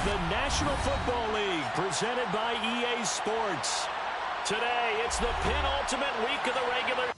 The National Football League, presented by EA Sports. Today, it's the penultimate week of the regular.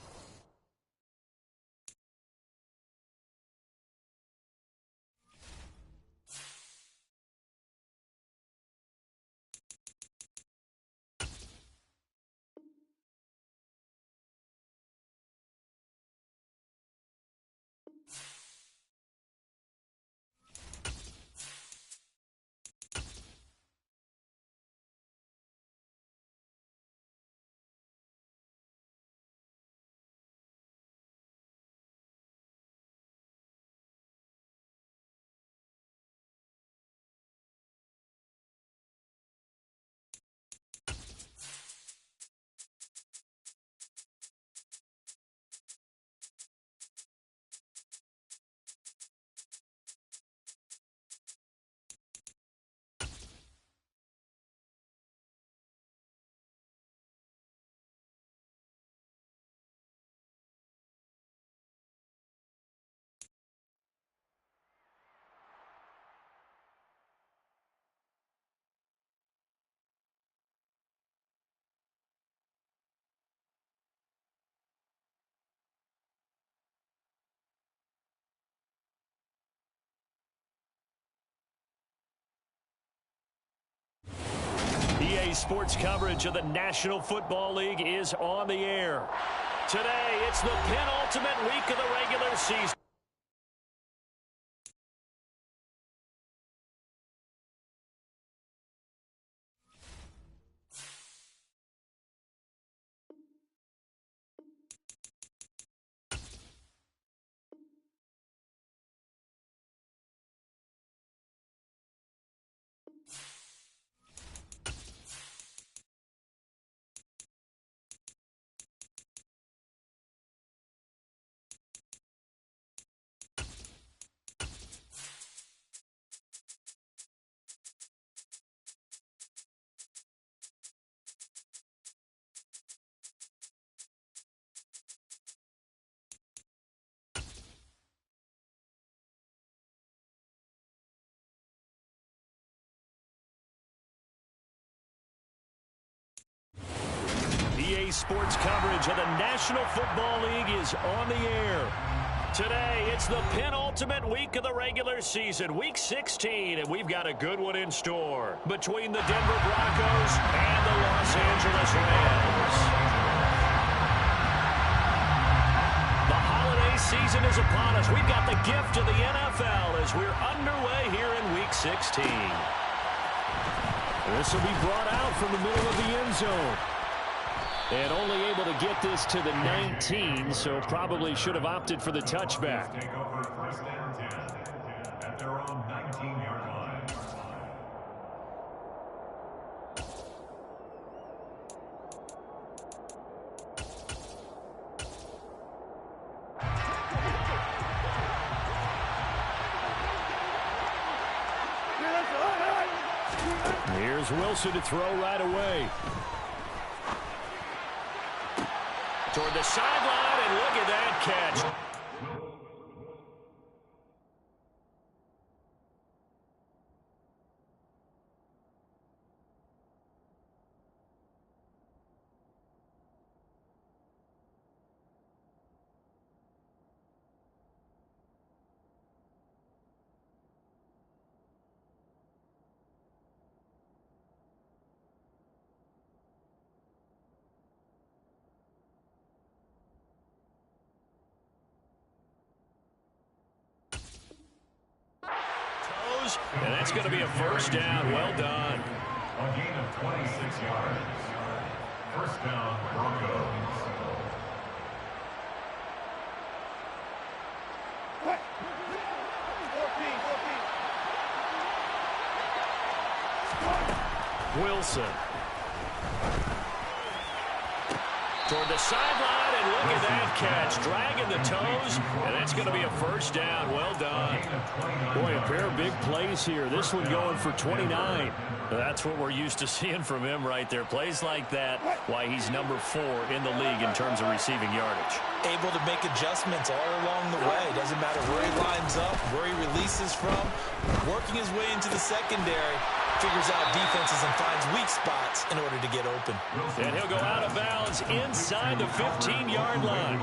EA Sports coverage of the National Football League is on the air. Today, it's the penultimate week of the regular season. EA Sports coverage of the National Football League is on the air. Today, it's the penultimate week of the regular season, Week 16, and we've got a good one in store between the Denver Broncos and the Los Angeles Rams. The holiday season is upon us. We've got the gift of the NFL as we're underway here in Week 16. This will be brought out from the middle of the end zone. And only able to get this to the 19, so probably should have opted for the touchback. Take over first and 10 at their own 19-yard line. Here's Wilson to throw right away. Toward the sideline, and look at that catch. And that's going to be a first down. Well done. A gain of 26 yards. First down, Broncos. Wilson. Toward the sideline, and look at that catch. Dragging the toes, and that's going to be a first down. Well done. Boy, a pair of big plays here. This one going for 29. That's what we're used to seeing from him right there. Plays like that, why he's number 4 in the league in terms of receiving yardage. Able to make adjustments all along the way. Doesn't matter where he lines up, where he releases from. Working his way into the secondary. figures out defenses and finds weak spots in order to get open. And he'll go out of bounds inside the 15-yard line.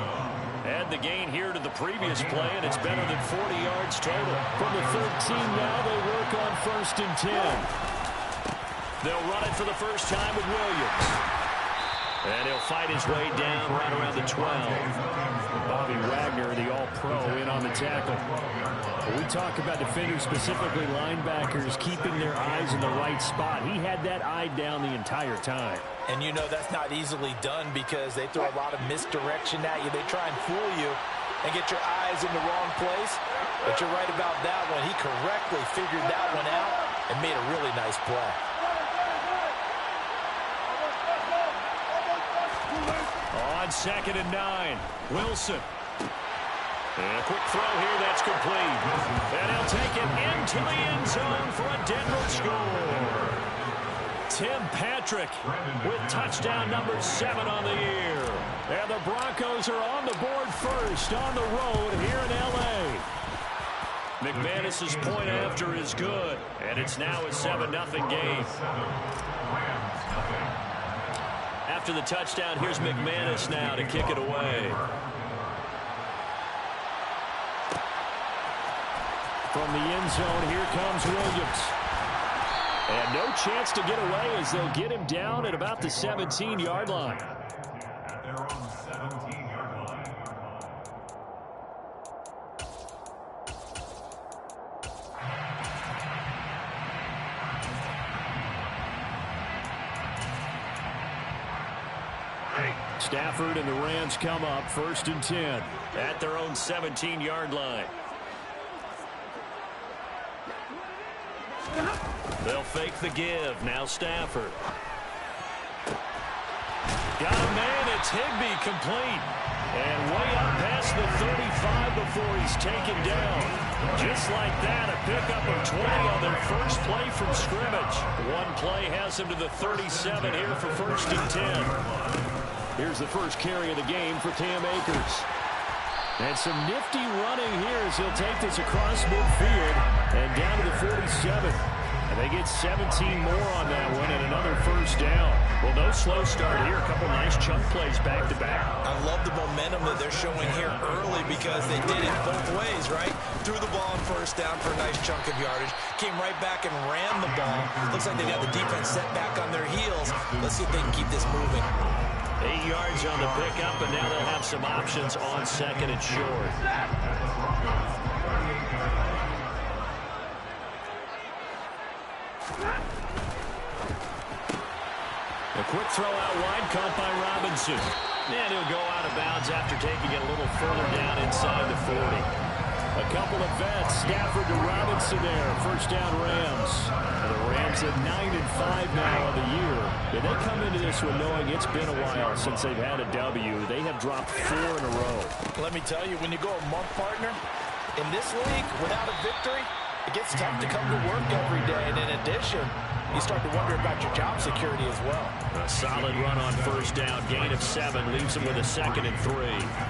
Add the gain here to the previous play, and it's better than 40 yards total. From the 13 now, they work on 1st and 10. They'll run it for the first time with Williams. And he'll fight his way down right around the 12. Bobby Wagner, the all-pro, in on the tackle. When we talk about defenders, specifically linebackers, keeping their eyes in the right spot. He had that eye down the entire time. And you know that's not easily done because they throw a lot of misdirection at you. They try and fool you and get your eyes in the wrong place. But you're right about that one. He correctly figured that one out and made a really nice play. On 2nd and 9, Wilson. And a quick throw here that's complete. And he'll take it into the end zone for a Denver score. Tim Patrick with touchdown number 7 on the year. And the Broncos are on the board first on the road here in L.A. McManus's point after is good. And it's now a 7-0 game. After the touchdown, here's McManus now to kick it away. From the end zone, here comes Williams. And no chance to get away as they'll get him down at about the 17-yard line. At their own 17-yard line. Stafford and the Rams come up 1st and 10. At their own 17-yard line. They'll fake the give. Now Stafford. Got a man. It's Higbee complete. And way up past the 35 before he's taken down. Just like that, a pickup of 20 on their first play from scrimmage. One play has him to the 37 here for 1st and 10. Here's the first carry of the game for Cam Akers. And some nifty running here as he'll take this across midfield and down to the 47. And they get 17 more on that one and another first down. Well, no slow start here. A couple nice chunk plays back-to-back. I love the momentum that they're showing here early because they did it both ways, right? Threw the ball on first down for a nice chunk of yardage. Came right back and ran the ball. Looks like they got the defense set back on their heels. Let's see if they can keep this moving. 8 yards on the pickup, and now they'll have some options on 2nd and short. A quick throw out wide, caught by Robinson. And he'll go out of bounds after taking it a little further down inside the 40. A couple of vets, Stafford to Robinson there. First down Rams. And the Rams at 9-5 now on the year. And they come into this one knowing it's been a while since they've had a W. They have dropped 4 in a row. Let me tell you, when you go a month, partner, in this league, without a victory, it gets tough to come to work every day. And in addition, you start to wonder about your job security as well. A solid run on first down. Gain of 7 leaves him with a 2nd and 3.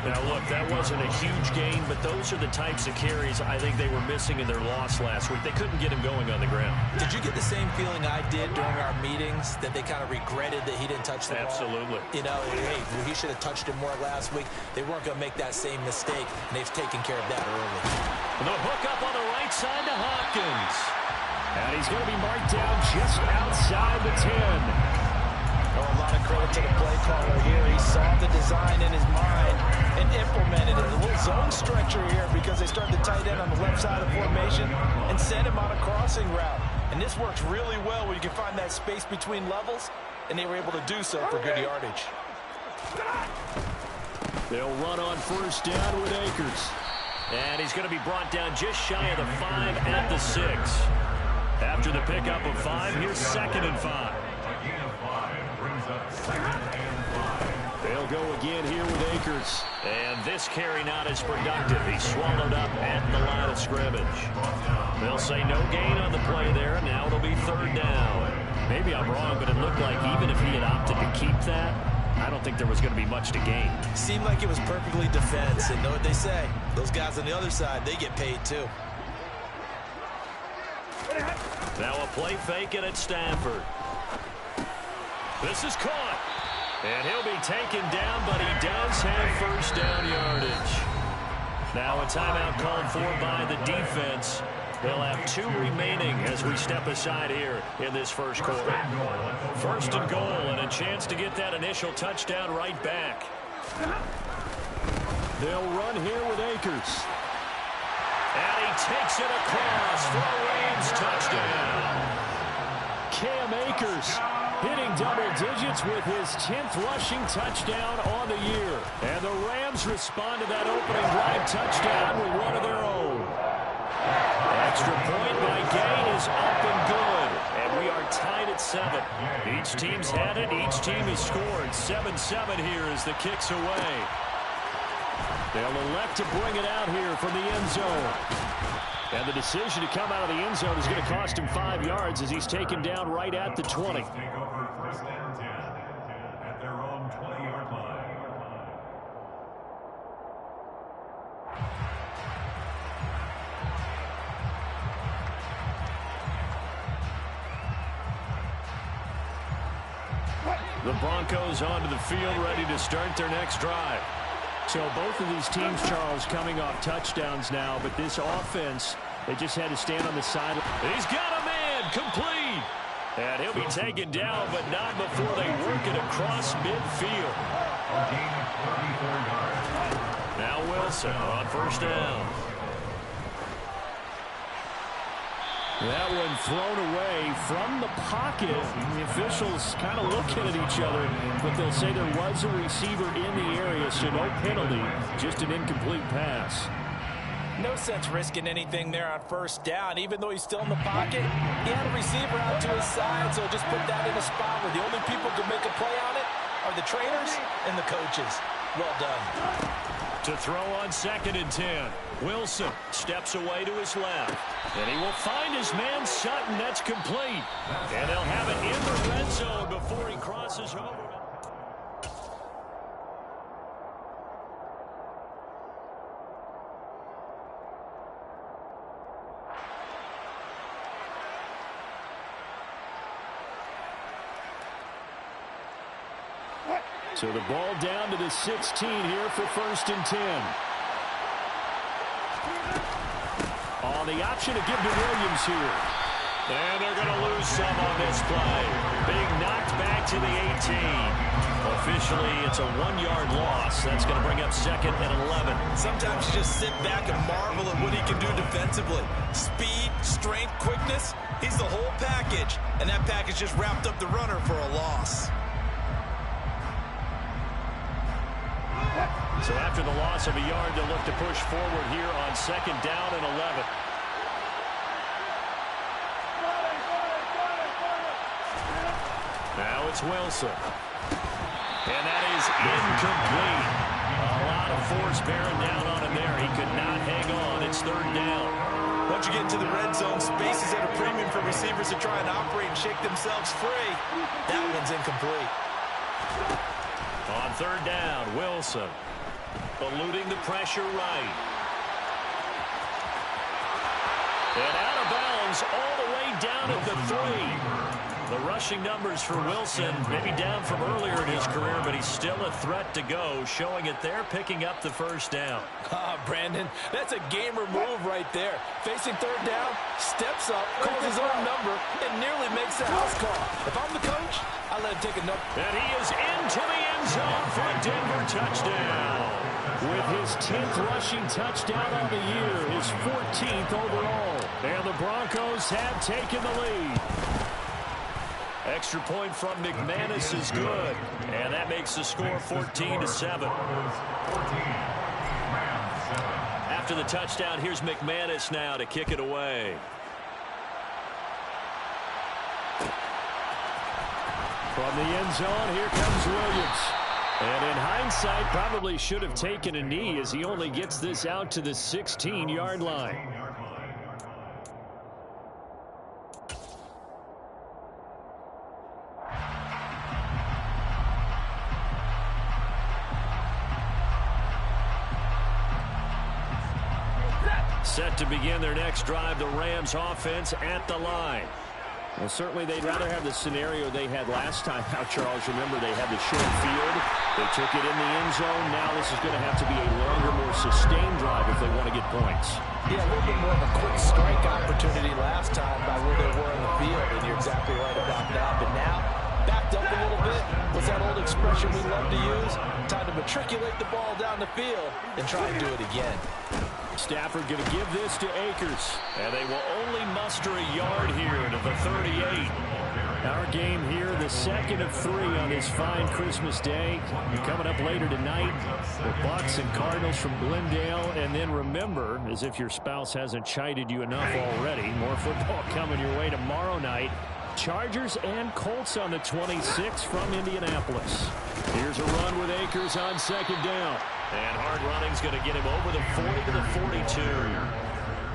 Now, look, that wasn't a huge gain, but those are the types of carries I think they were missing in their loss last week. They couldn't get him going on the ground. Did you get the same feeling I did during our meetings, that they kind of regretted that he didn't touch the ball? Absolutely. You know, hey, he should have touched it more last week. They weren't going to make that same mistake, and they've taken care of that early. And the hook up on the right side to Hopkins. And he's going to be marked down just outside the 10. Oh, a lot of credit to the play caller here. He saw the design in his mind and implemented it. A little zone stretcher here because they started the tight end on the left side of the formation and sent him on a crossing route. And this works really well where you can find that space between levels, and they were able to do so for good yardage. They'll run on first down with Akers. And he's going to be brought down just shy of the 5 at the 6. After the pickup of 5, here's 2nd and 5. A gain of 5 brings up 2nd and 5. They'll go again here with Akers. And this carry not as productive. He's swallowed up at the line of scrimmage. They'll say no gain on the play there. Now it'll be 3rd down. Maybe I'm wrong, but it looked like even if he had opted to keep that, I don't think there was going to be much to gain. Seemed like it was perfectly defense, and know what they say. Those guys on the other side, they get paid too. Now a play fake and it's Stafford. This is caught. And he'll be taken down, but he does have first down yardage. Now a timeout called for by the defense. They'll have 2 remaining as we step aside here in this first quarter. First and goal, and a chance to get that initial touchdown right back. They'll run here with Akers. And he takes it across for a Rams touchdown. Cam Akers hitting double digits with his 10th rushing touchdown on the year. And the Rams respond to that opening drive touchdown with one of their own. Extra point by Gain is up and good. And we are tied at 7. Each team's had it. Each team has scored. 7-7 here as the kick's away. They'll elect to bring it out here from the end zone. And the decision to come out of the end zone is going to cost him 5 yards as he's taken down right at the 20. Take over first and 10 at their own 20-yard line. The Broncos onto the field, ready to start their next drive. So both of these teams, Charles, coming off touchdowns now, but this offense, they just had to stand on the sideline. He's got a man, complete. And he'll be taken down, but not before they work it across midfield. Now Wilson on first down. That one thrown away from the pocket. The officials kind of looking at each other, but they'll say there was a receiver in the area, so no penalty, just an incomplete pass. No sense risking anything there on first down. Even though he's still in the pocket, he had a receiver out to his side, so just put that in a spot where the only people who can make a play on it are the trainers and the coaches. Well done. To throw on 2nd and 10. Wilson steps away to his left. And he will find his man Sutton. That's complete. And they'll have it in the red zone before he crosses over. So the ball down to the 16 here for 1st and 10. Oh, the option to give to Williams here. And they're going to lose some on this play. Being knocked back to the 18. Officially, it's a 1-yard loss. That's going to bring up 2nd and 11. Sometimes you just sit back and marvel at what he can do defensively. Speed, strength, quickness. He's the whole package. And that package just wrapped up the runner for a loss. So after the loss of a yard, they'll look to push forward here on 2nd down and 11. Now it's Wilson. And that is incomplete. A lot of force bearing down on him there. He could not hang on. It's 3rd down. Once you get into the red zone, space is at a premium for receivers to try and operate and shake themselves free. That one's incomplete. On 3rd down, Wilson. Eluding the pressure right. And out of bounds all the way down at the 3. The rushing numbers for Wilson, maybe down from earlier in his career, but he's still a threat to go, showing it there, picking up the 1st down. Brandon, that's a gamer move right there. Facing 3rd down, steps up, calls his own number, and nearly makes the house call. If I'm the coach, I let him take a number. And he is into the end zone for a Denver touchdown. With his 10th rushing touchdown on the year, his 14th overall. And the Broncos have taken the lead. Extra point from McManus is good. And that makes the score 14-7. After the touchdown, here's McManus now to kick it away. From the end zone, here comes Williams. And in hindsight, probably should have taken a knee as he only gets this out to the 16-yard line. Set to begin their next drive, the Rams offense at the line. Well, certainly they'd rather have the scenario they had last time out, Charles. Remember, they had the short field. They took it in the end zone. Now this is going to have to be a longer, more sustained drive if they want to get points. Yeah, a little bit more of a quick strike opportunity last time by where they were in the field, and you're exactly right about that. But now, backed up a little bit. What's that old expression we love to use? Time to matriculate the ball down the field and try and do it again. Stafford going to give this to Akers. And they will only muster a yard here to the 38. Our game here, the second of 3 on this fine Christmas day. Coming up later tonight, the Bucs and Cardinals from Glendale. And then remember, as if your spouse hasn't chided you enough already, more football coming your way tomorrow night. Chargers and Colts on the 26 from Indianapolis. Here's a run with Akers on second down. And hard running's going to get him over the 40 to the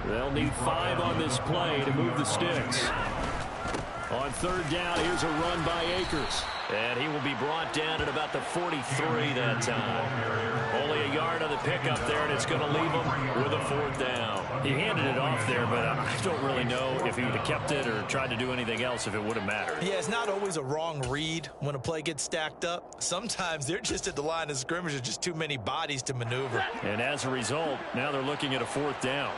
42. They'll need 5 on this play to move the sticks. On third down, here's a run by Akers. And he will be brought down at about the 43 that time. Only a yard on the pickup there, and it's going to leave him with a 4th down. He handed it off there, but I don't really know if he would have kept it or tried to do anything else if it would have mattered. Yeah, it's not always a wrong read when a play gets stacked up. Sometimes they're just at the line of scrimmage. There's just too many bodies to maneuver. And as a result, now they're looking at a 4th down.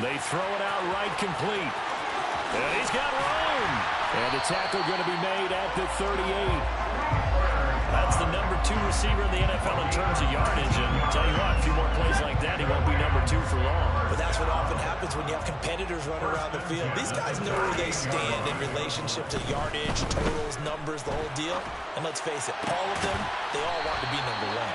They throw it out right complete. And he's got room. And the tackle going to be made at the 38. That's the number 2 receiver in the NFL in terms of yardage. And tell you what, a few more plays like that, he won't be number 2 for long. But that's what often happens when you have competitors running around the field. These guys know where they stand in relationship to yardage, totals, numbers, the whole deal. And let's face it, all of them, they all want to be number 1.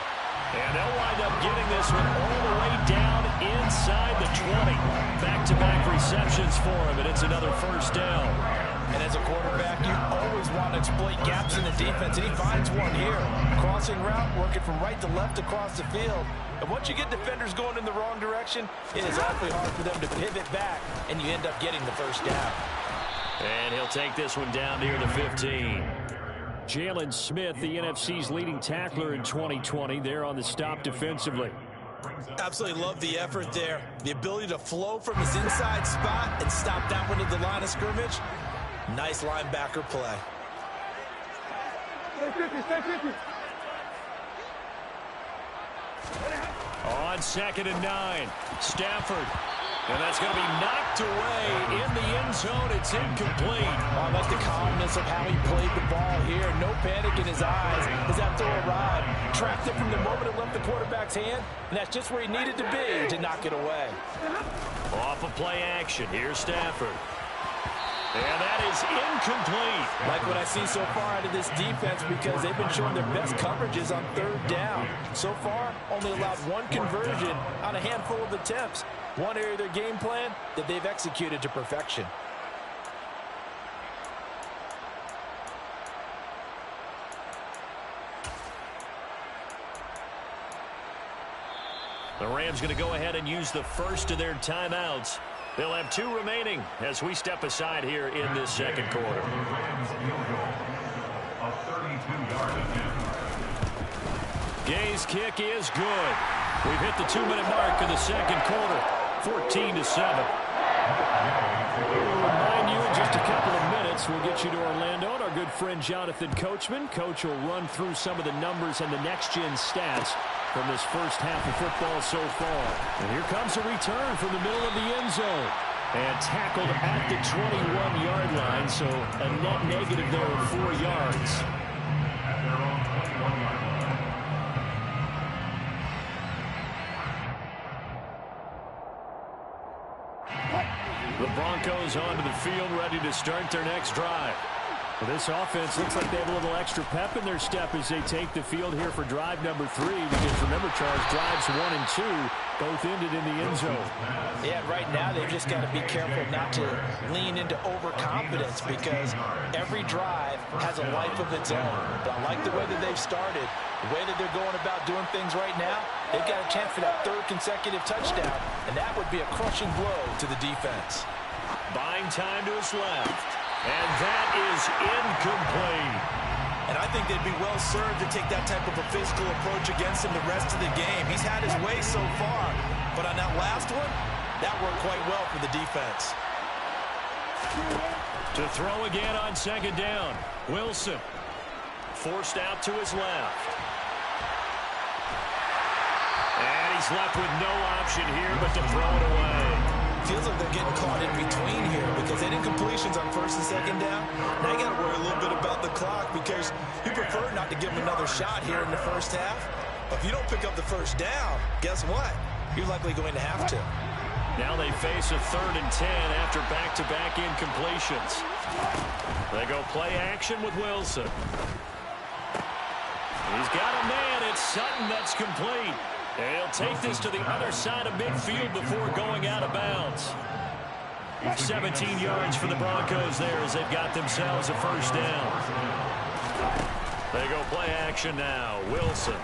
And they'll wind up getting this one all the way down inside the 20. Back-to-back receptions for him, and it's another 1st down. And as a quarterback, you always want to exploit gaps in the defense, and he finds one here. Crossing route, working from right to left across the field. And once you get defenders going in the wrong direction, it is awfully hard for them to pivot back, and you end up getting the 1st down. And he'll take this one down near the 15. Jalen Smith, the NFC's leading tackler in 2020, there on the stop defensively. Absolutely love the effort there. The ability to flow from his inside spot and stop that one at the line of scrimmage. Nice linebacker play. On 2nd and 9, Stafford. And that's going to be knocked away in the end zone. It's incomplete. I like the calmness of how he played the ball here. No panic in his eyes as that throw arrived. Tracked it from the moment it left the quarterback's hand, and that's just where he needed to be to knock it away. Off of play action. Here's Stafford. And that is incomplete. Like what I see so far out of this defense, because they've been showing their best coverages on 3rd down. So far, only allowed 1 conversion on a handful of attempts. One area of their game plan that they've executed to perfection. The Rams going to go ahead and use the first of their timeouts. They'll have 2 remaining as we step aside here in this second quarter. Gay's kick is good. We've hit the 2-minute mark in the second quarter. 14-7. Remind you in just a couple of minutes, we'll get you to Orlando and our good friend Jonathan Coachman. Coach will run through some of the numbers and the next-gen stats from this first half of football so far. And here comes a return from the middle of the end zone. And tackled at the 21-yard line, so a net negative there of 4 yards. The Broncos onto the field, ready to start their next drive. Well, this offense looks like they have a little extra pep in their step as they take the field here for drive number 3. Because remember, Charles, drives 1 and 2 both ended in the end zone. Yeah, right now they've just got to be careful not to lean into overconfidence because every drive has a life of its own. But I like the way that they've started, the way that they're going about doing things right now. They've got a chance for that 3rd consecutive touchdown, and that would be a crushing blow to the defense. Buying time to his left. And that is incomplete. And I think they'd be well served to take that type of a physical approach against him the rest of the game. He's had his way so far, but on that last one, That worked quite well for the defense. To throw again on second down. Wilson forced out to his left. And he's left with no option here but to throw it away. Feels like they're getting caught in between here because they did completions on first and second down. Now you got to worry a little bit about the clock because you prefer not to give them another shot here in the first half. But if you don't pick up the first down, guess what? You're likely going to have to. Now they face a 3rd and 10 after back-to-back incompletions. They go play action with Wilson. He's got a man. It's Sutton that's complete. And he'll take this to the other side of midfield before going out of bounds. 17 yards for the Broncos there as they've got themselves a first down. They go play action now. Wilson.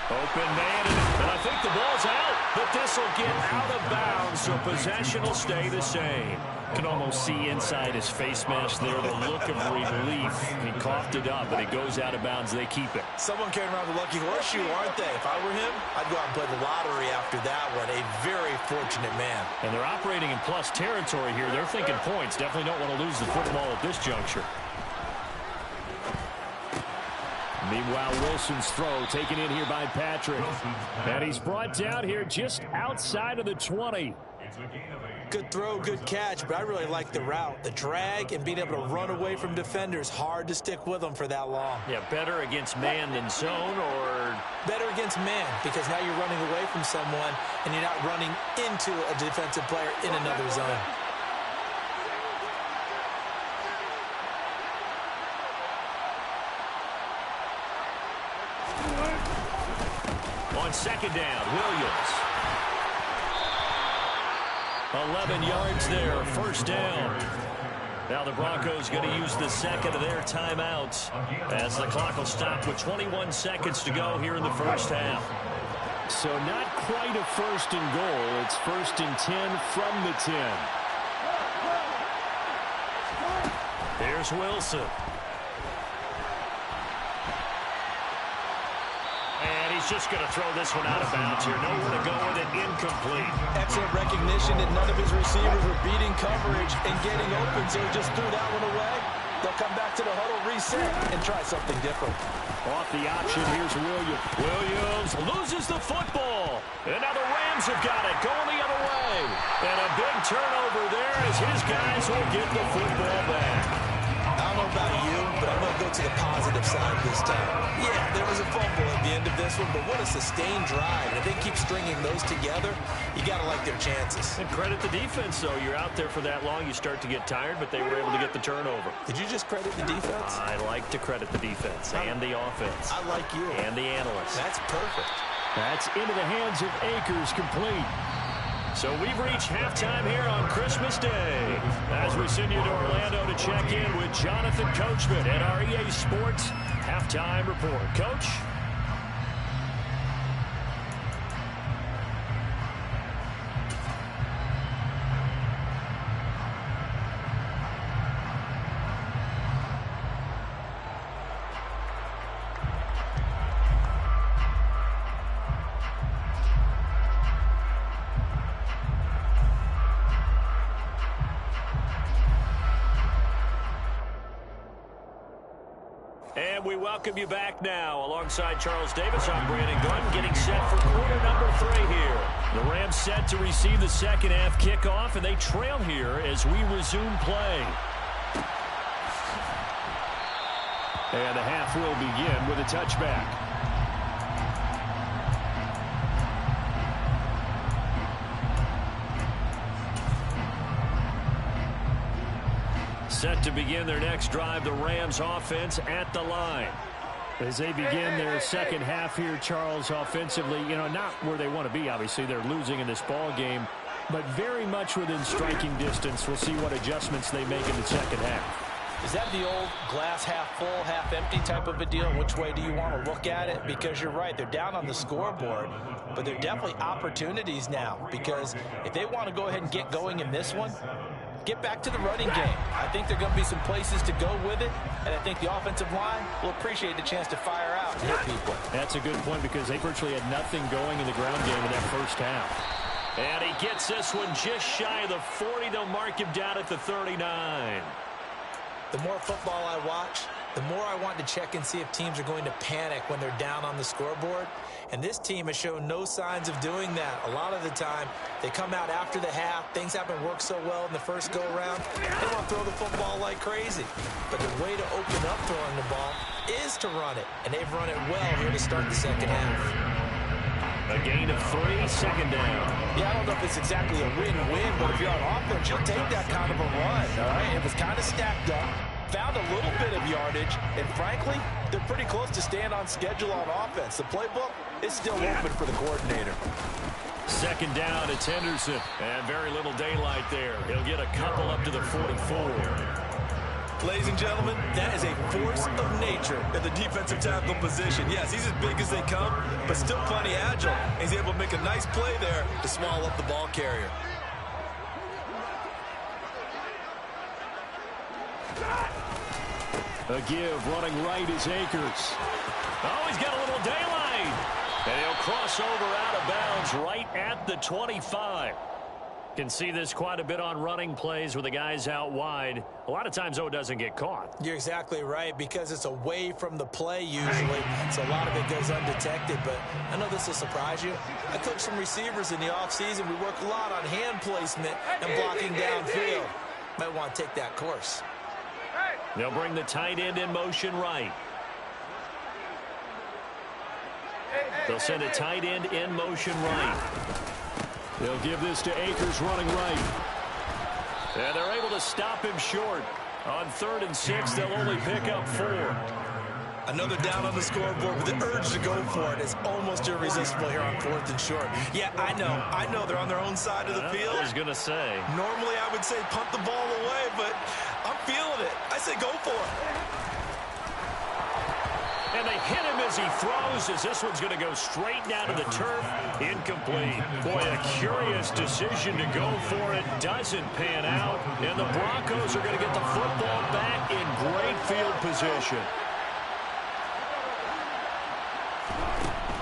Open man, and I think the ball's out, but this will get out of bounds, so possession will stay the same. You can almost see inside his face mask there the look of relief. He coughed it up, but it goes out of bounds. They keep it. Someone carrying around the lucky horseshoe, aren't they? If I were him, I'd go out and play the lottery after that one. A very fortunate man. And they're operating in plus territory here. They're thinking points. Definitely don't want to lose the football at this juncture. Meanwhile, Wilson's throw taken in here by Patrick. And he's brought down here just outside of the 20. Good throw, good catch, but I really like the route. The drag and being able to run away from defenders. Hard to stick with them for that long. Yeah, better against man than zone, or better against man because now you're running away from someone and you're not running into a defensive player in another zone. on second down, Williams. 11 yards there, first down. Now the Broncos going to use the second of their timeouts as the clock will stop with 21 seconds to go here in the first half. So not quite a first and goal. It's first and 10 from the 10. Here's Wilson. And he's just going to throw this one out of bounds here. Nowhere to go with it, incomplete. Excellent recognition that none of his receivers were beating coverage and getting open, so he just threw that one away. They'll come back to the huddle, reset, and try something different. Off the option, here's Williams. Williams loses the football. And now the Rams have got it, going the other way. And a big turnover there as his guys will get the football back. I don't know about you, but I'm going to go to the positive side this time. Yeah, there was a fumble at the end of this one, but what a sustained drive. And if they keep stringing those together, you got to like their chances. And credit the defense, though. You're out there for that long, you start to get tired, but they were able to get the turnover. Did you just credit the defense? I like to credit the defense and the offense. I like you. And the analysts. That's perfect. That's into the hands of Akers, complete. So we've reached halftime here on Christmas Day as we send you to Orlando to check in with Jonathan Coachman at our EA Sports Halftime Report. Coach? And we welcome you back now. Alongside Charles Davis, I'm Brandon Gunn, getting set for quarter number 3 here. The Rams set to receive the second half kickoff, and they trail here as we resume play. And the half will begin with a touchback. Set to begin their next drive, the Rams offense at the line. As they begin their second half here, Charles, offensively, not where they want to be, obviously. They're losing in this ball game, but very much within striking distance. We'll see what adjustments they make in the second half. Is that the old glass half full, half empty type of a deal? Which way do you want to look at it? Because you're right, they're down on the scoreboard, but they're definitely opportunities now, because if they want to go ahead and get going in this one, get back to the running game. I think there are going to be some places to go with it, and I think the offensive line will appreciate the chance to fire out and hit people. That's a good point because they virtually had nothing going in the ground game in that first half. And he gets this one just shy of the 40. They'll mark him down at the 39. The more football I watch, the more I want to check and see if teams are going to panic when they're down on the scoreboard. And this team has shown no signs of doing that. A lot of the time, they come out after the half. Things haven't worked so well in the first go-around. They want to throw the football like crazy. But the way to open up throwing the ball is to run it. And they've run it well here to start the second half. A gain of 3, second down. Yeah, I don't know if it's exactly a win-win, but if you're on offense, you'll take that kind of a run, all right? It was kind of stacked up, found a little bit of yardage, and frankly, they're pretty close to staying on schedule on offense. The playbook is still open for the coordinator. Second down, it's Henderson, and very little daylight there. He'll get a couple up to the 44. Ladies and gentlemen, that is a force of nature at the defensive tackle position. Yes, he's as big as they come, but still plenty agile. He's able to make a nice play there to swallow up the ball carrier. A give, running right is Akers. Oh, he's got a little daylight. And he'll cross over out of bounds right at the 25. Can see this quite a bit on running plays with the guys out wide. A lot of times, though, it doesn't get caught. You're exactly right, because it's away from the play usually, so a lot of it goes undetected. But I know this will surprise you. I coach some receivers in the offseason. We work a lot on hand placement and blocking downfield. Might want to take that course. They'll bring the tight end in motion right. They'll send a tight end in motion right. They'll give this to Akers running right. And they're able to stop him short. On 3rd and 6, they'll only pick up 4. Another down on the scoreboard, but the urge to go for it is almost irresistible here on 4th and short. Yeah, I know they're on their own side of the field. I was going to say. Normally I would say punt the ball away, but I'm feeling it. I say go for it. And they hit him as he throws, as this one's going to go straight down to the turf. Incomplete. Boy, a curious decision to go for it. Doesn't pan out. And the Broncos are going to get the football back in great field position.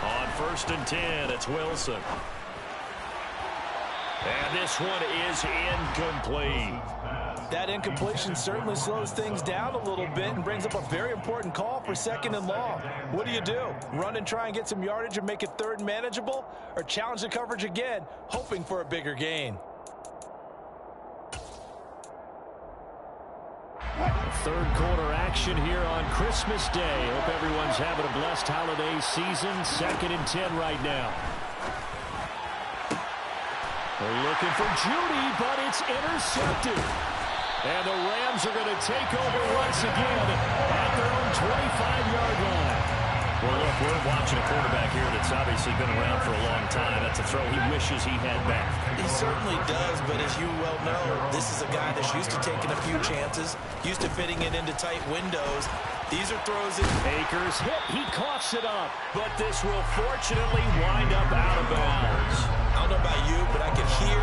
On 1st and 10, it's Wilson. And this one is incomplete. That incompletion certainly slows things down a little bit and brings up a very important call for 2nd and long. What do? Run and try and get some yardage and make it 3rd and manageable? Or challenge the coverage again, hoping for a bigger gain? Third quarter action here on Christmas Day. Hope everyone's having a blessed holiday season. 2nd and 10 right now. They're looking for Judy, but it's intercepted. And the Rams are going to take over once again at their own 25-yard line. Well, look, we're watching a quarterback here that's obviously been around for a long time. That's a throw he wishes he had back. He certainly does, but as you well know, this is a guy that's used to taking a few chances, used to fitting it into tight windows. These are throws that Akers hit. He coughs it up, but this will fortunately wind up out of bounds. I don't know about you, but I can hear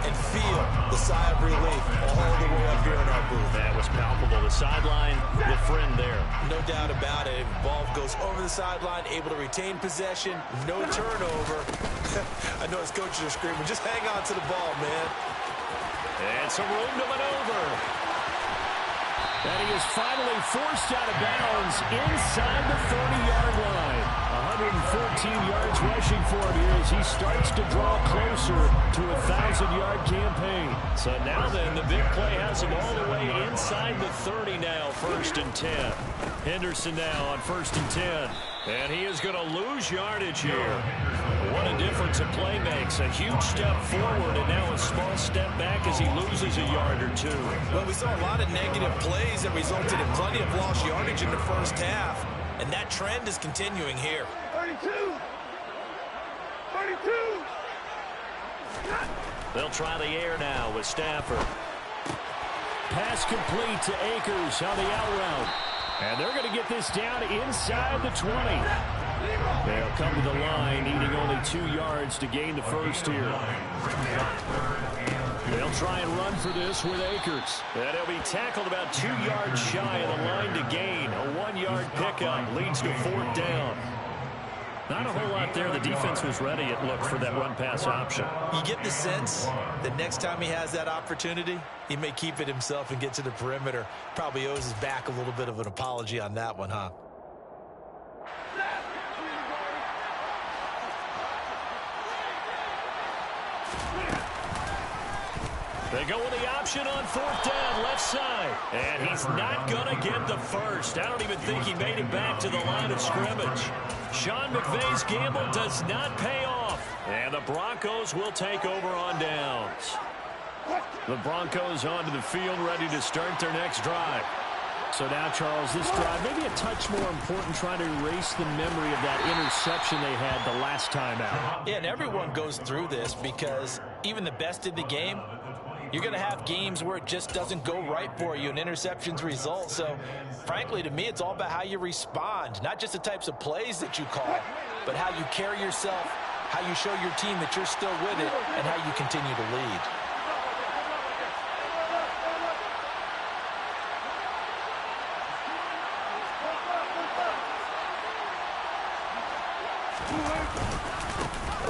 and feel the sigh of relief all the way up here in our booth. That was palpable. The sideline, the friend there. No doubt about it. Ball goes over the sideline, able to retain possession, no turnover. I know his coaches are screaming, just hang on to the ball, man. And some room to maneuver. And he is finally forced out of bounds inside the 30-yard line. 114 yards rushing for him here as he starts to draw closer to a 1,000-yard campaign. So now then, the big play has him all the way inside the 30 now, 1st and 10. Henderson now on 1st and 10. And he is going to lose yardage here. What a difference a play makes. A huge step forward and now a small step back as he loses a yard or 2. Well, we saw a lot of negative plays that resulted in plenty of lost yardage in the first half. And that trend is continuing here. 32! 32! They'll try the air now with Stafford. Pass complete to Akers on the out route. And they're going to get this down inside the 20. They'll come to the line, needing only 2 yards to gain the first here. They'll try and run for this with Akers. And he'll be tackled about 2 yards shy of the line to gain. A 1-yard pickup leads to 4th down. Not a whole lot there. The defense was ready, it looked, for that run-pass option. You get the sense that next time he has that opportunity, he may keep it himself and get to the perimeter. Probably owes his back a little bit of an apology on that one, huh? They go with the option on fourth down, left side. And he's not going to get the first. I don't even think he made it back to the line of scrimmage. Sean McVay's gamble does not pay off. And the Broncos will take over on downs. The Broncos onto the field, ready to start their next drive. So now, Charles, this drive maybe a touch more important, trying to erase the memory of that interception they had the last time out. Yeah, and everyone goes through this because even the best in the game, you're going to have games where it just doesn't go right for you and interceptions result. So, frankly, to me, it's all about how you respond, not just the types of plays that you call, but how you carry yourself, how you show your team that you're still with it, and how you continue to lead.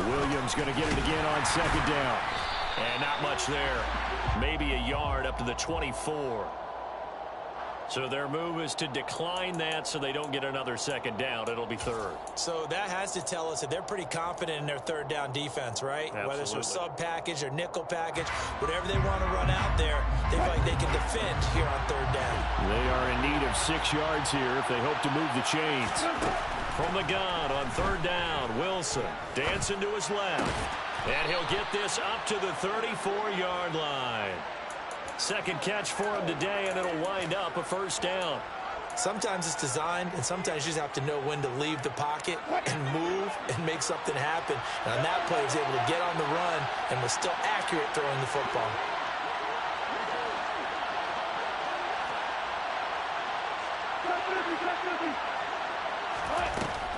Williams going to get it again on second down. And not much there. Maybe a yard up to the 24. So their move is to decline that so they don't get another second down. It'll be third. So that has to tell us that they're pretty confident in their third down defense, right? Absolutely. Whether it's a sub package or nickel package, whatever they want to run out there, they feel like they can defend here on third down. They are in need of 6 yards here if they hope to move the chains. From the gun on third down, Wilson dancing to his left. And he'll get this up to the 34-yard line. Second catch for him today, and it'll wind up a first down. Sometimes it's designed, and sometimes you just have to know when to leave the pocket and move and make something happen. And on that play, he was able to get on the run and was still accurate throwing the football.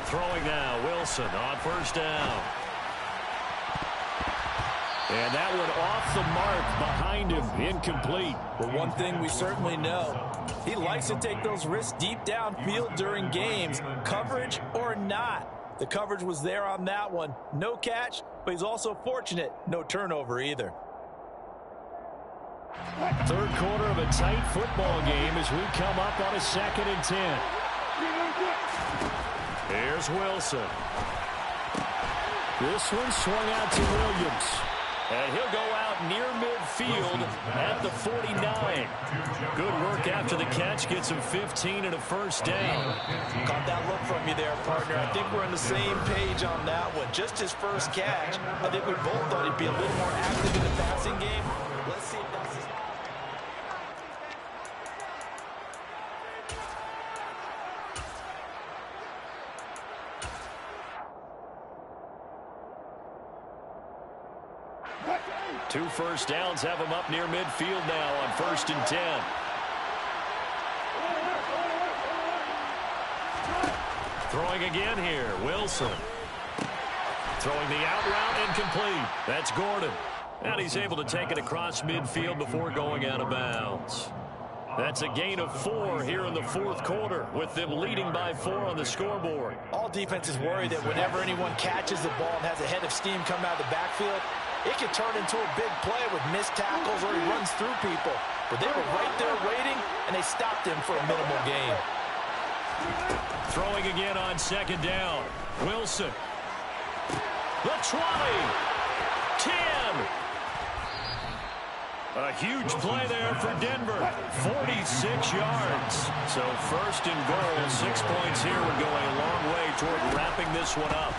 Throwing now, Wilson on first down. And that one off the mark behind him, incomplete. But one thing we certainly know, he likes to take those risks deep downfield during games, coverage or not. The coverage was there on that one. No catch, but he's also fortunate. No turnover either. Third quarter of a tight football game as we come up on a 2nd and 10. Here's Wilson. This one swung out to Williams. And he'll go out near midfield at the 49. Good work after the catch. Gets him 15 and a first down. Caught that look from you there, partner. I think we're on the same page on that one. Just his first catch. I think we both thought he'd be a little more active in the passing game. Let's see if that's his... Two first downs have him up near midfield now on 1st and 10. Throwing again here, Wilson. Throwing the out route, incomplete. That's Gordon. And he's able to take it across midfield before going out of bounds. That's a gain of 4 here in the fourth quarter, with them leading by 4 on the scoreboard. All defenses worry that whenever anyone catches the ball and has a head of steam come out of the backfield, it can turn into a big play with missed tackles or he runs through people. But they were right there waiting, and they stopped him for a minimal gain. Throwing again on 2nd down. Wilson. The 20. 10. A huge play there for Denver. 46 yards. So 1st and goal, 6 points here would go a long way toward wrapping this one up.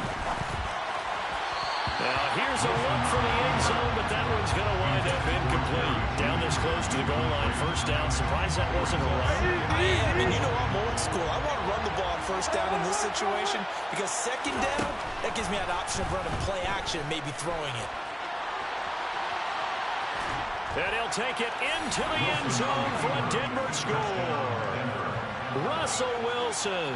Now here's a look for the end zone, but that one's going to wind up incomplete. Down this close to the goal line, first down. Surprised that wasn't a run. I am, and you know I'm old school. I want to run the ball on first down in this situation because 2nd down, that gives me an option of running play action, maybe throwing it. And he'll take it into the end zone for a Denver score. Russell Wilson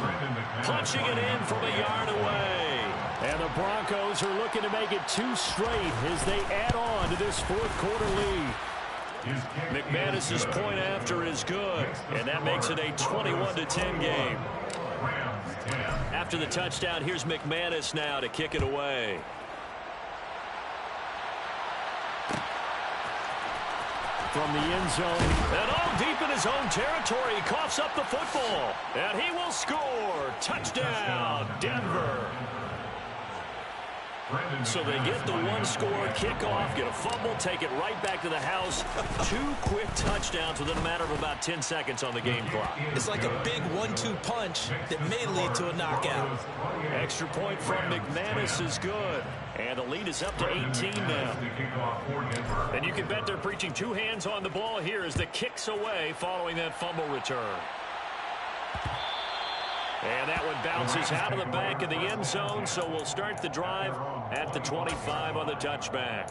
punching it in from a yard away. And the Broncos are looking to make it 2 straight as they add on to this fourth quarter lead. McManus's point after is good, and that makes it a 21-10 game. Rams 10. After the touchdown, here's McManus now to kick it away. From the end zone. And all deep in his own territory, he coughs up the football. And he will score. Touchdown, Denver. So they get the one-score kickoff, get a fumble, take it right back to the house. 2 quick touchdowns within a matter of about 10 seconds on the game clock. It's like a big 1-2 punch that may lead to a knockout. Extra point from McManus is good. And the lead is up to 18 now. And you can bet they're preaching 2 hands on the ball here as the kick's away following that fumble return. And that one bounces out of the back of the end zone, so we'll start the drive at the 25 on the touchback.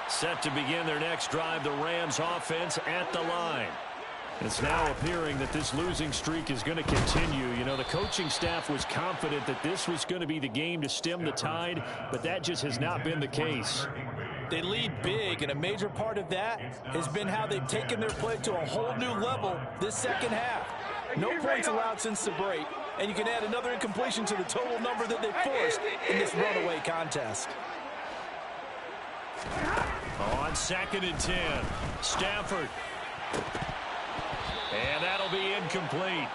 Set to begin their next drive, the Rams offense at the line. It's now appearing that this losing streak is going to continue. You know, the coaching staff was confident that this was going to be the game to stem the tide, but that just has not been the case. They lead big, and a major part of that has been how they've taken their play to a whole new level this second half. No points allowed since the break, and you can add another incompletion to the total number that they forced in this runaway contest. On 2nd and 10, Stafford. And that'll be incomplete.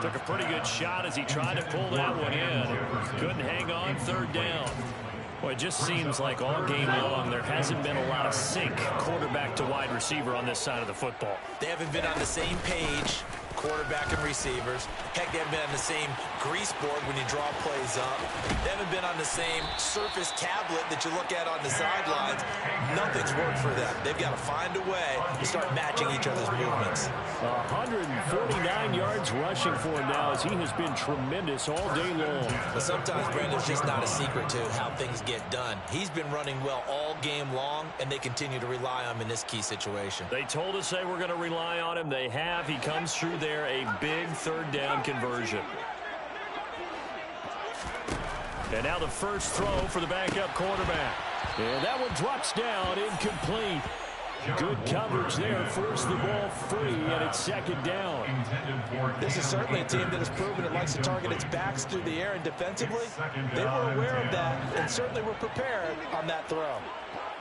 Took a pretty good shot as he tried to pull that one in. Couldn't hang on, 3rd down. Well, it just seems like all game long there hasn't been a lot of sync quarterback to wide receiver on this side of the football. They haven't been on the same page, quarterback and receivers. Heck, they haven't been on the same grease board when you draw plays up. They haven't been on the same surface tablet that you look at on the sidelines. Nothing's worked for them. They've got to find a way to start matching each other's movements. 149 yards rushing for him now as he has been tremendous all day long. But sometimes, Brandon, it's just not a secret to how things get done. He's been running well all game long, and they continue to rely on him in this key situation. They told us they were going to rely on him. They have. He comes through there, a big 3rd down conversion. And now the first throw for the backup quarterback. And that one drops down, incomplete. Good coverage there, forced the ball free, and it's 2nd down. This is certainly a team that has proven it likes to target its backs through the air, and defensively, they were aware of that and certainly were prepared on that throw.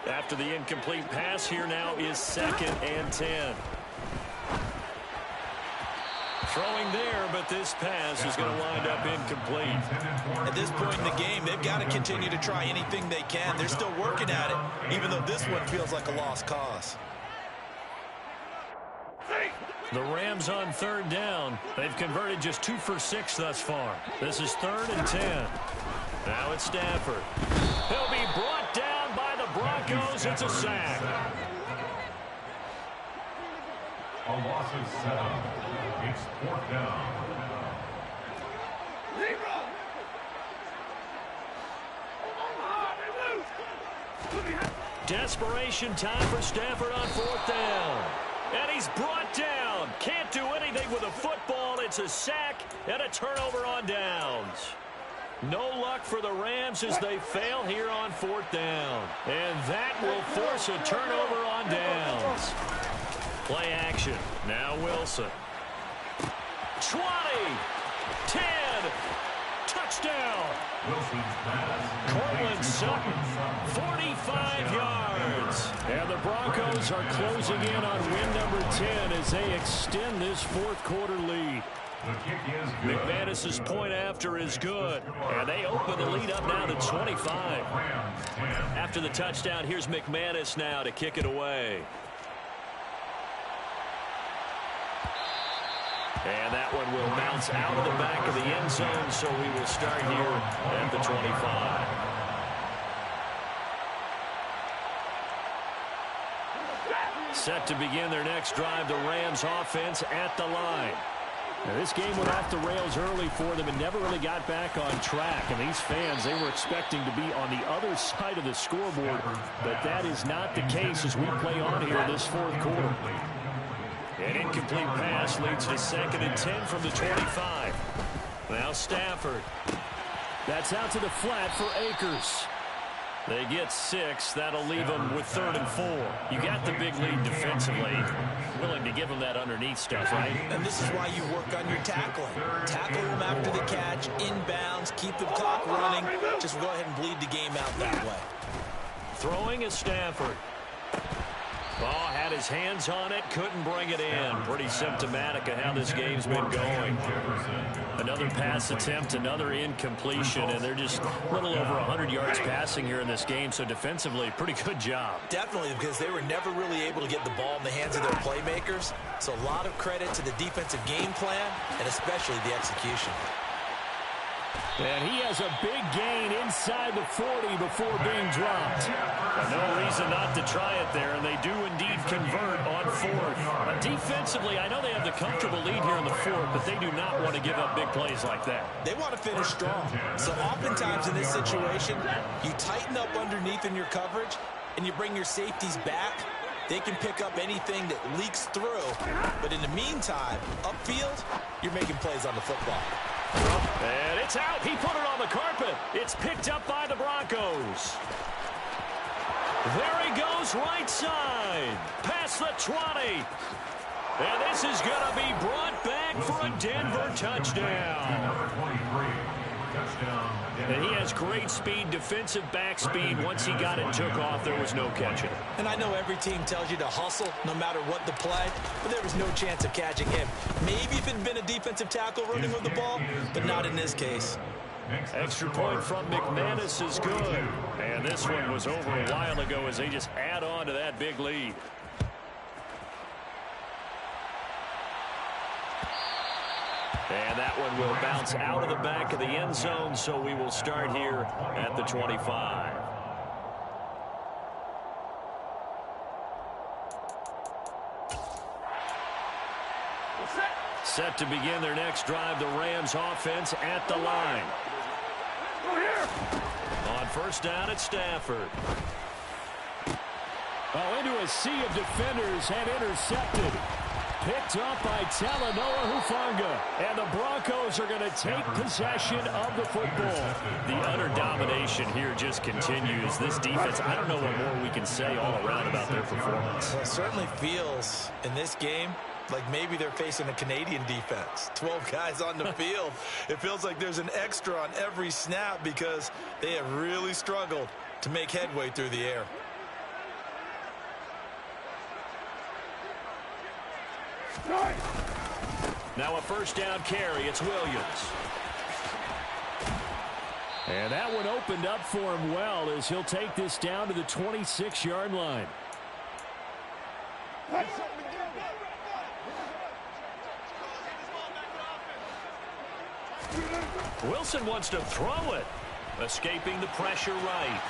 After the incomplete pass, here now is 2nd and 10. Throwing there, but this pass is going to wind up incomplete. At this point in the game, they've got to continue to try anything they can. They're still working at it, even though this one feels like a lost cause. The Rams on 3rd down. They've converted just 2 for 6 thus far. This is 3rd and 10. Now it's Stafford. He'll be brought down by the Broncos. It's a sack. A loss of 7. It's 4th down. Desperation time for Stafford on 4th down. And he's brought down. Can't do anything with a football. It's a sack and a turnover on downs. No luck for the Rams as they fail here on 4th down. And that will force a turnover on downs. Play action. Now Wilson. 20. 10. Touchdown. Cortland Sutton. 45 yards. And the Broncos are closing in on win number 10 as they extend this 4th quarter lead. McManus's point after is good. And they open the lead up now to 25. After the touchdown, here's McManus now to kick it away. And that one will bounce out of the back of the end zone, so we will start here at the 25. Set to begin their next drive, the Rams offense at the line. Now, this game went off the rails early for them and never really got back on track. And these fans, they were expecting to be on the other side of the scoreboard, but that is not the case as we play on here in this 4th quarter. An incomplete pass leads to 2nd and 10 from the 25. Now Stafford. That's out to the flat for Akers. They get 6. That'll leave them with 3rd and 4. You got the big lead defensively. Willing to give them that underneath stuff, right? And this is why you work on your tackling. Tackle them after the catch, inbounds, keep the clock running. Just go ahead and bleed the game out that way. Throwing is Stafford. Oh, had his hands on it, couldn't bring it in. Pretty symptomatic of how this game's been going. Another pass attempt, another incompletion, and they're just a little over 100 yards passing here in this game, so defensively, pretty good job. Definitely, because they were never really able to get the ball in the hands of their playmakers, so a lot of credit to the defensive game plan, and especially the execution. And he has a big gain inside the 40 before being dropped. No reason not to try it there, and they do indeed convert on 4th. Defensively, I know they have the comfortable lead here in the 4th, but they do not want to give up big plays like that. They want to finish strong. So oftentimes in this situation, you tighten up underneath in your coverage, and you bring your safeties back. They can pick up anything that leaks through. But in the meantime, upfield, you're making plays on the football. And it's out. He put it on the carpet. It's picked up by the Broncos. There he goes, right side. Past the 20. And this is going to be brought back for a Denver touchdown. And he has great speed, defensive back speed. Once he got it and took off, there was no catching it. And I know every team tells you to hustle no matter what the play, but there was no chance of catching him. Maybe if it had been a defensive tackle running with the ball, but not in this case. Extra point from McManus is good. And this one was over a while ago as they just add on to that big lead. And that one will bounce out of the back of the end zone, so we will start here at the 25. Set to begin their next drive, the Rams offense at the line. On 1st down, it's Stafford. Oh, into a sea of defenders and intercepted. Picked up by Talanoa Hufanga. And the Broncos are going to take possession of the football. The utter domination here just continues. This defense, I don't know what more we can say all around about their performance. Well, it certainly feels in this game like maybe they're facing a Canadian defense. 12 guys on the field. It feels like there's an extra on every snap because they have really struggled to make headway through the air. Now a 1st down carry. It's Williams. And that one opened up for him well as he'll take this down to the 26-yard line. Wilson wants to throw it. Escaping the pressure right.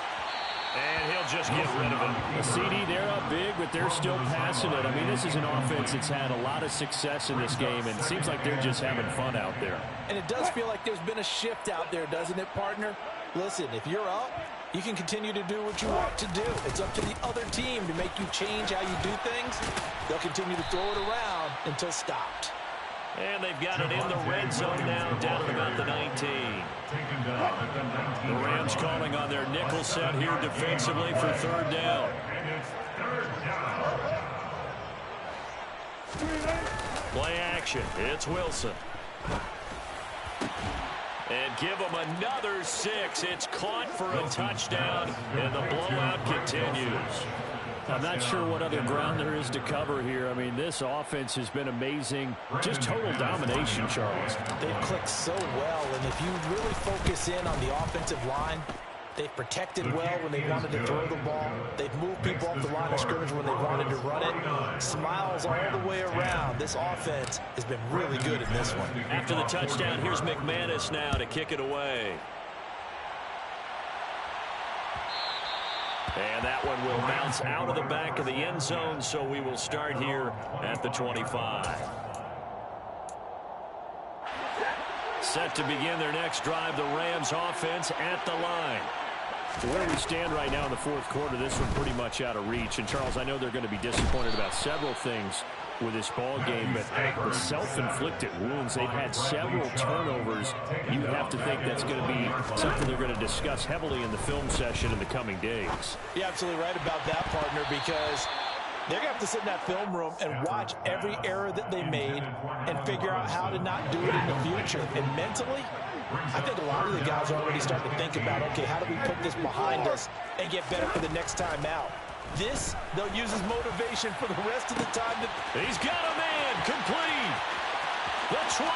And he'll just get rid of it. A CD, they're up big, but they're still passing it. I mean, this is an offense that's had a lot of success in this game, and it seems like they're just having fun out there. And it does feel like there's been a shift out there, doesn't it, partner? Listen, if you're up, you can continue to do what you want to do. It's up to the other team to make you change how you do things. They'll continue to throw it around until stopped. And they've got it in the red zone now, down at about the 19. The Rams calling on their nickel set here defensively for 3rd down. Play action. It's Wilson. And give them another 6. It's caught for a touchdown, and the blowout continues. I'm not sure what other ground there is to cover here. I mean, this offense has been amazing. Just total domination, Charles. They've clicked so well, and if you really focus in on the offensive line, they've protected well when they wanted to throw the ball. They've moved people off the line of scrimmage when they wanted to run it. Smiles all the way around. This offense has been really good in this one. After the touchdown, here's McManus now to kick it away. And that one will bounce out of the back of the end zone, so we will start here at the 25. Set to begin their next drive, the Rams offense at the line. So where we stand right now in the 4th quarter, this one pretty much out of reach. And, Charles, I know they're going to be disappointed about several things. with this ball game, but the self-inflicted wounds, they've had several turnovers. You would have to think that's going to be something they're going to discuss heavily in the film session in the coming days. You're absolutely right about that, partner, because they're going to have to sit in that film room and watch every error that they made and figure out how to not do it in the future. And mentally, I think a lot of the guys are already starting to think about, okay, how do we put this behind us and get better for the next time out? This, they'll use as motivation for the rest of the time. He's got a man complete. The 20.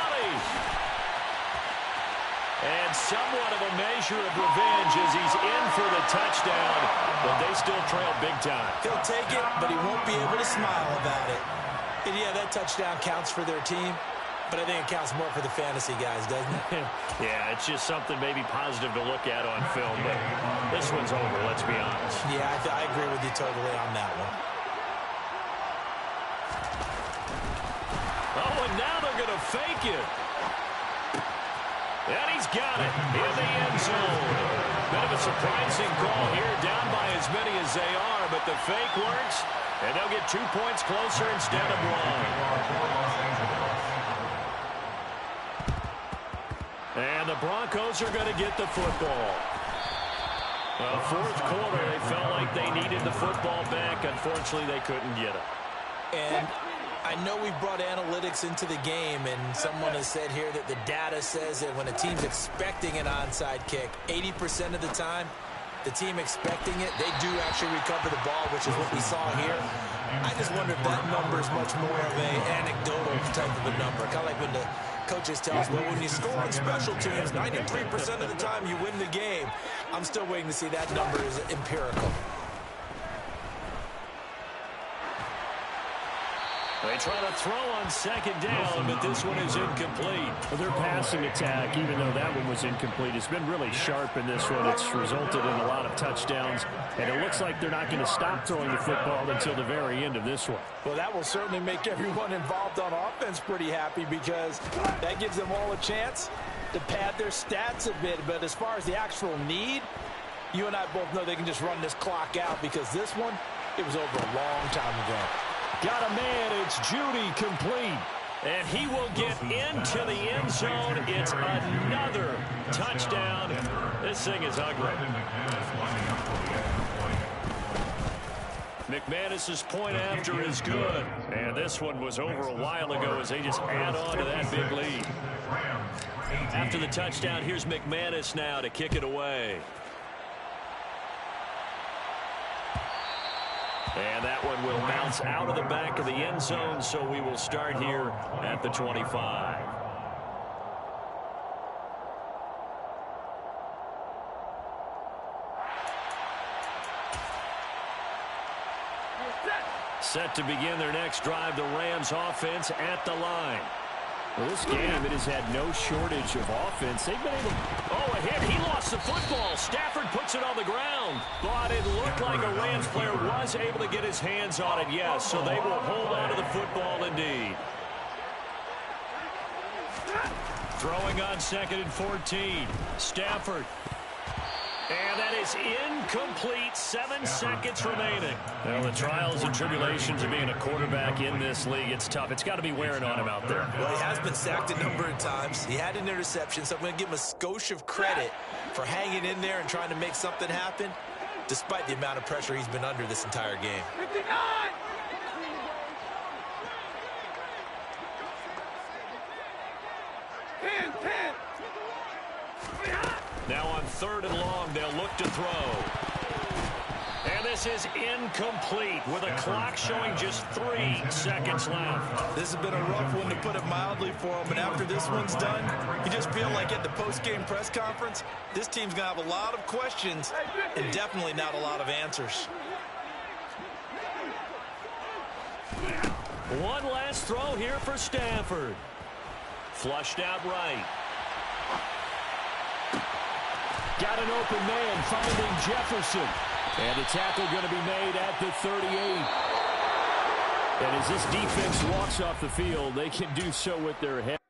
And somewhat of a measure of revenge as he's in for the touchdown, but they still trail big time. He'll take it, but he won't be able to smile about it. And yeah, that touchdown counts for their team, but I think it counts more for the fantasy guys, doesn't it? Yeah, it's just something maybe positive to look at on film, but this one's over, let's be honest. Yeah, I agree with you totally on that one. Oh, and now they're going to fake it. And he's got it in the end zone. Bit of a surprising call here, down by as many as they are, but the fake works, and they'll get 2 points closer instead of 1. And the Broncos are going to get the football. Well, fourth quarter, they felt like they needed the football back. Unfortunately, they couldn't get it. And I know we've brought analytics into the game, and someone has said here that the data says that when a team's expecting an onside kick, 80% of the time, the team expecting it, they do actually recover the ball, which is what we saw here. I just wonder if that number is much more of an anecdotal type of a number. Kind of like when the coaches tell us, well, when you score on special teams, 93% of the time you win the game. I'm still waiting to see that number is empirical. They try to throw on second down, but this one is incomplete. Well, their passing attack, even though that one was incomplete, has been really sharp in this one. It's resulted in a lot of touchdowns, and it looks like they're not going to stop throwing the football until the very end of this one. Well, that will certainly make everyone involved on offense pretty happy, because that gives them all a chance to pad their stats a bit. But as far as the actual need, you and I both know they can just run this clock out, because this one, it was over a long time ago. Got a man, it's Judy complete. And he will get into the end zone. It's another touchdown. This thing is ugly. McManus's point after is good. And this one was over a while ago as they just add on to that big lead. After the touchdown, here's McManus now to kick it away. And that one will bounce out of the back of the end zone, so we will start here at the 25. Set to begin their next drive, the Rams offense at the line. Well, this game, it has had no shortage of offense. They've been able to... Oh, a hit. He lost the football. Stafford puts it on the ground. But it looked like a Rams player was able to get his hands on it, yes. So they will hold on to the football indeed. Throwing on 2nd and 14. Stafford. And that is incomplete. 7 seconds remaining. Well, the trials and tribulations of being a quarterback in this league, it's tough. It's got to be wearing on him out there. Well, he has been sacked a number of times. He had an interception, so I'm going to give him a skosh of credit for hanging in there and trying to make something happen, despite the amount of pressure he's been under this entire game. 59! Now on 3rd and long, they'll look to throw. And this is incomplete with a clock showing just 3 seconds left. This has been a rough one, to put it mildly, for him. And after this one's done, you just feel like at the post-game press conference, this team's going to have a lot of questions and definitely not a lot of answers. One last throw here for Stafford. Flushed out right. Got an open man, finding Jefferson. And a tackle going to be made at the 38. And as this defense walks off the field, they can do so with their head.